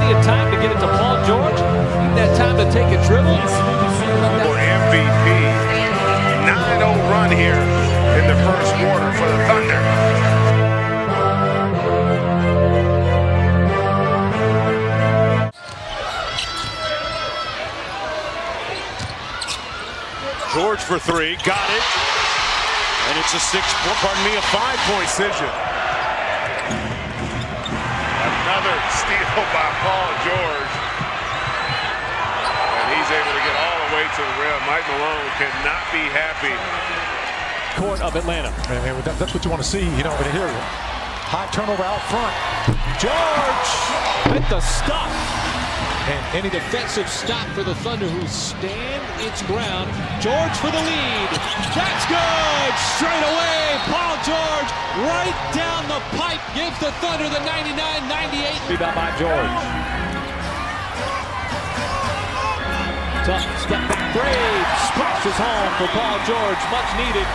plenty of time to get it to Paul George. Even that time to take a dribble. For MVP. 9-0 run here in the first quarter for the Thunder. George for three, got it. And it's a 5-point decision. Another steal by Paul George. And he's able to get all the way to the rim. Mike Malone cannot be happy. Court of Atlanta. Man, that's what you want to see, you know, over here. High turnover out front. George with the stop. And any defensive stop for the Thunder, who stand its ground. George for the lead. That's good. Straight away, Paul George right down the pipe gives the Thunder the 99-98. Rebound by George. Tough step back three. Splashes home for Paul George. Much needed.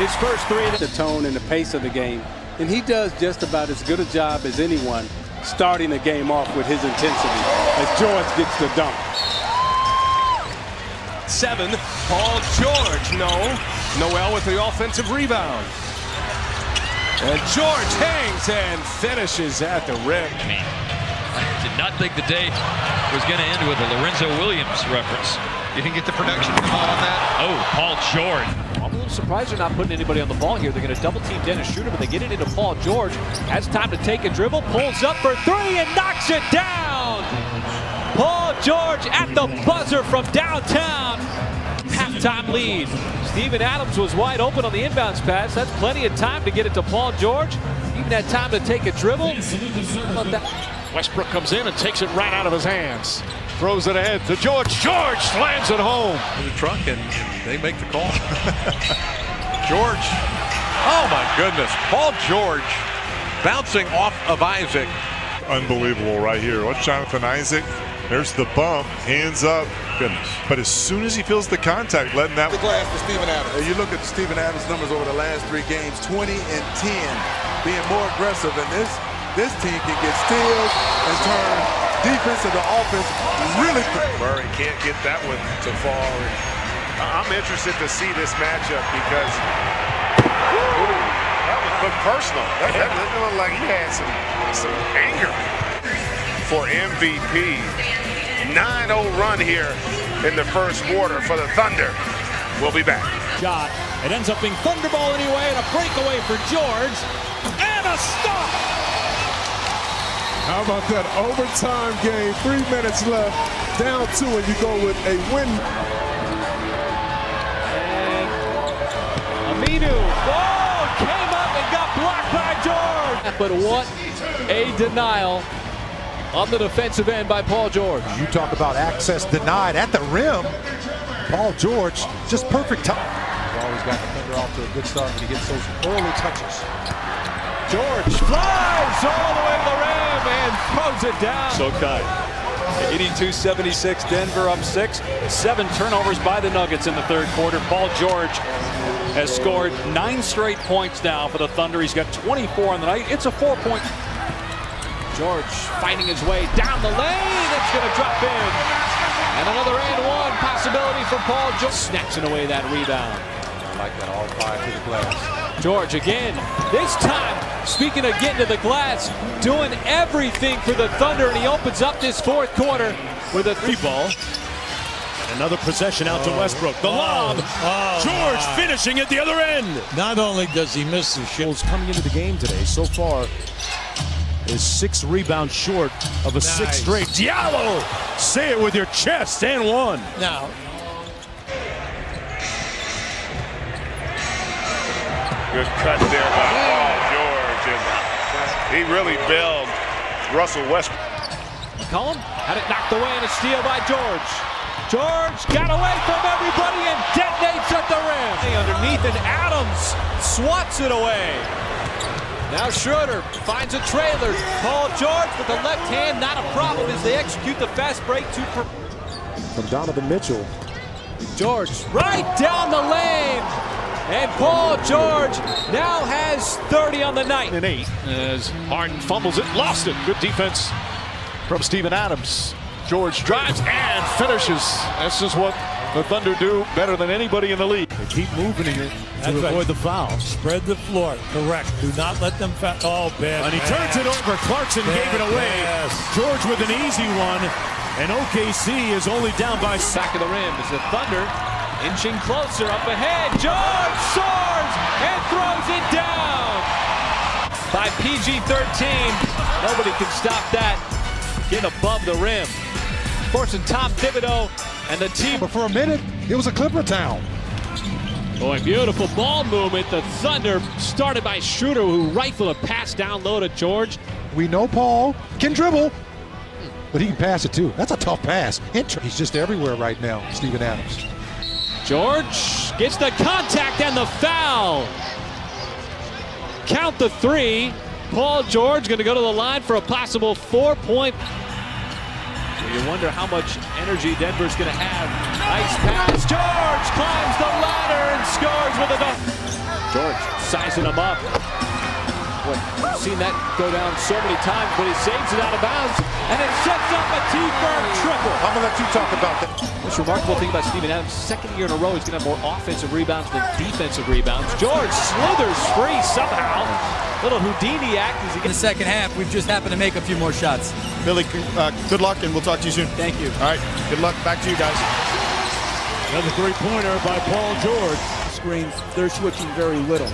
His first three. The tone and the pace of the game. And he does just about as good a job as anyone starting the game off with his intensity as George gets the dunk. 7, Paul George. Noel with the offensive rebound. And George hangs and finishes at the rim. I did not think the day was going to end with a Lorenzo Williams reference. You didn't get the production come out on that? Oh, Paul George. I'm a little surprised they're not putting anybody on the ball here. They're going to double team Dennis Schroeder, but they get it into Paul George. Has time to take a dribble, pulls up for three and knocks it down. Paul George at the buzzer from downtown. Halftime lead. Steven Adams was wide open on the inbounds pass. That's plenty of time to get it to Paul George. Even had time to take a dribble. Westbrook comes in and takes it right out of his hands. Throws it ahead to George. George slams it home. The truck and they make the call. George. Oh my goodness. Paul George bouncing off of Isaac. Unbelievable right here. Watch Jonathan Isaac. There's the bump. Hands up. Goodness. But as soon as he feels the contact, letting that. The glass for Steven Adams. You look at the Steven Adams numbers over the last 3 games, 20 and 10, being more aggressive. And this team can get steals and turn defense into offense really quick. Murray can't get that one to fall. I'm interested to see this matchup because that looked personal. That looked like he had some anger. For MVP, 9-0 run here in the first quarter for the Thunder. We'll be back. Shot. It ends up being Thunderball anyway, and a breakaway for George. And a stop! How about that overtime game? 3 minutes left, down 2, and you go with a win. And Aminu, came up and got blocked by George. But what a denial on the defensive end by Paul George. You talk about access denied at the rim. Paul George, just perfect time. Always got the Thunder off to a good start when he gets those early touches. George flies all the way to the rim and throws it down. So tight. 82-76, Denver up 6. 7 turnovers by the Nuggets in the third quarter. Paul George has scored 9 straight points now for the Thunder. He's got 24 on the night. It's a 4-point. George fighting his way down the lane. It's going to drop in. And another and one possibility for Paul George. Snatching away that rebound. I like that, all 5 to the glass. George again, this time, speaking of getting to the glass, doing everything for the Thunder, and he opens up this fourth quarter with a 3-ball. Another possession out to Westbrook. The lob. George finishing at the other end. Not only does he miss the shot, Coming into the game today, so far, is 6 rebounds short of a 6th straight. Diallo, say it with your chest, and 1. now Good cut there by Paul George. And he really bailed Russell Westbrook. McCollum had it knocked away and a steal by George. George got away from everybody and detonates at the rim. Underneath, and Adams swats it away. Now Schroeder finds a trailer. Paul George with the left hand, not a problem as they execute the fast break From Donovan Mitchell. George right down the lane. And Paul George now has 30 on the night. And 8 as Harden fumbles it, lost it. Good defense from Steven Adams. George drives and finishes. This is what the Thunder do better than anybody in the league. They keep moving it to avoid the foul. Spread the floor. Correct. Do not let them foul. Oh, bad. And he turns it over. Clarkson gave it away. Yes. George with an easy one. And OKC is only down by back of the rim as the Thunder inching closer up ahead. George soars and throws it down by PG13. Nobody can stop that. Getting above the rim. Forcing Tom Thibodeau and the team. But for a minute, it was a Clipper town. Boy, beautiful ball movement. The Thunder started by Schroeder, who rifled a pass down low to George. We know Paul can dribble, but he can pass it too. That's a tough pass. He's just everywhere right now, Steven Adams. George gets the contact and the foul. Count the three. Paul George going to go to the line for a possible 4-point. You wonder how much energy Denver's going to have. Nice pass. George climbs the ladder and scores with a dunk. George sizing him up. Boy, we've seen that go down so many times, but he saves it out of bounds, and it sets up a T-Bird triple. I'm going to let you talk about that. Most remarkable thing about Steven Adams, second year in a row, he's going to have more offensive rebounds than defensive rebounds. George slithers free somehow. Little Houdini act as he gets. In the second half, we've just happened to make a few more shots. Billy, good luck, and we'll talk to you soon. Thank you. All right, good luck. Back to you guys. another three-pointer by Paul George. Screens, they're switching very little.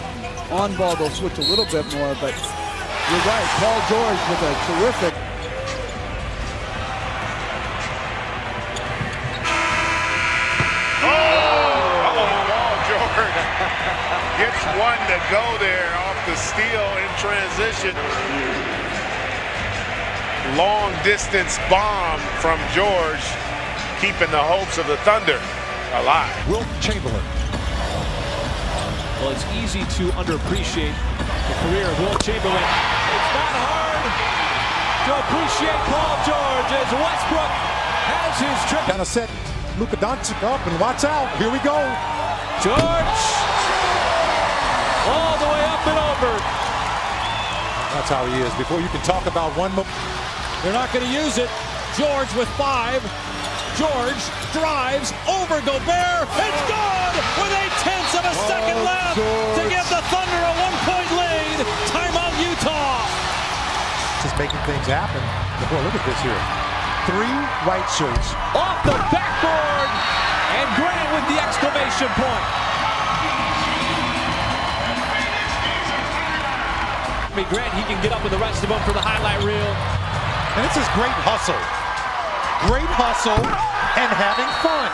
On ball, they'll switch a little bit more, but you're right. Paul George with a terrific. Paul George gets one to go there off the steal in transition. Long distance bomb from George, keeping the hopes of the Thunder alive. Wilt Chamberlain. Well, it's easy to underappreciate the career of Wilt Chamberlain. It's not hard to appreciate Paul George as Westbrook has his trip. Kind of set Luka Doncic up, and watch out. Here we go. George all the way up and over. That's how he is. Before you can talk about one more. They're not going to use it. George with 5. George drives over Gobert. It's good with 0.8 of a second left to give the Thunder a 1-point lead. Timeout, Utah. Just making things happen. Boy, look at this here. 3 white shirts. Off the backboard. And Grant with the exclamation point. Grant, he can get up with the rest of them for the highlight reel. And it's his great hustle. Great hustle and having fun.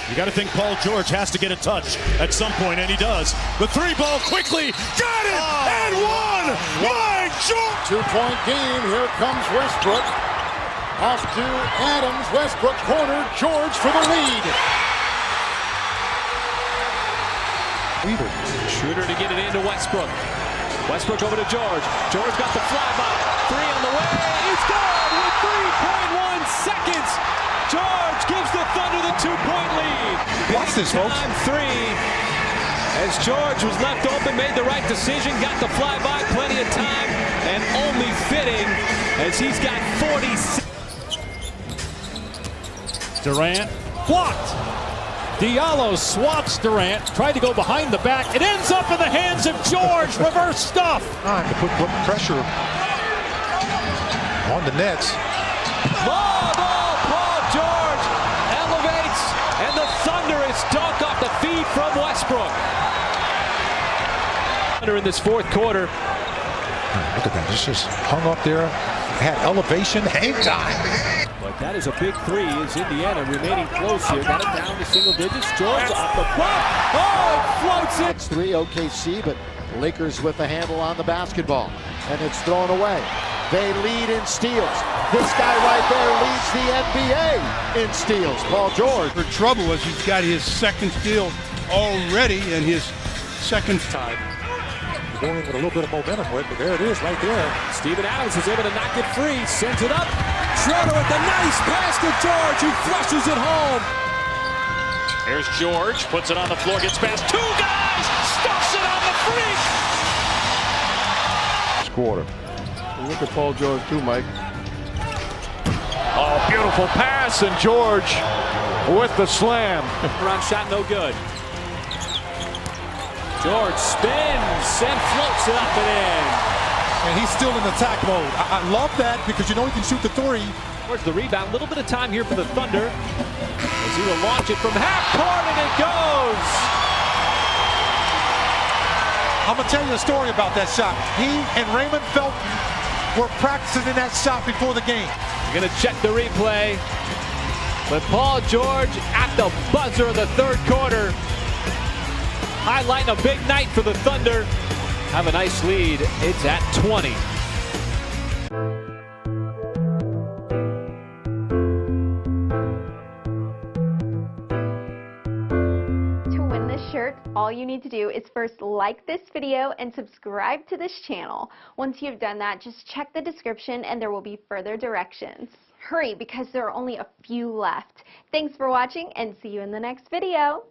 You got to think Paul George has to get a touch at some point, and he does. The 3-ball quickly. Got it! And one! My George! 2-point game. Here comes Westbrook. Off to Adams. Westbrook corner. George for the lead. Weaver. Schroeder to get it into Westbrook. Westbrook over to George. George got the flyby. 3 on the way. He's good with 3.1 seconds. George gives the Thunder the 2-point lead. Watch this, folks. Time 3. As George was left open, made the right decision, got the flyby, plenty of time, and only fitting as he's got 46. Durant blocked. Diallo swats Durant, tried to go behind the back. It ends up in the hands of George. Reverse stuff. Time to put pressure on the Nets. Lob ball, Paul George elevates, and the Thunder is dunked off the feed from Westbrook. In this fourth quarter. Look at that, it's just hung up there. Had elevation, hang time. But that is a big 3 as Indiana remaining close here. Got it down to single digits. George off the bump. Oh, it floats it. It's 3 OKC, but Lakers with the handle on the basketball. And it's thrown away. They lead in steals. This guy right there leads the NBA in steals. Paul George. For trouble as he's got his second steal already and his second time. Going with a little bit of momentum with, but there it is right there. Steven Adams is able to knock it free. Sends it up. Schroeder with the nice pass to George, who flushes it home. Here's George, puts it on the floor, gets past 2 guys, stuffs it on the freak. Quarter. Look at Paul George too, Mike. Oh, beautiful pass, and George with the slam. Around shot, no good. George spins and floats it up and in. And he's still in attack mode. I love that because you know he can shoot the three. Towards the rebound, a little bit of time here for the Thunder. As he will launch it from half court, and it goes. I'm going to tell you a story about that shot. He and Raymond Felton were practicing in that shot before the game. You're going to check the replay. But Paul George at the buzzer of the third quarter. Highlighting a big night for the Thunder. Have a nice lead. It's at 20. Shirt, all you need to do is first like this video and subscribe to this channel. Once you've done that, just check the description and there will be further directions. Hurry because there are only a few left. Thanks for watching and see you in the next video.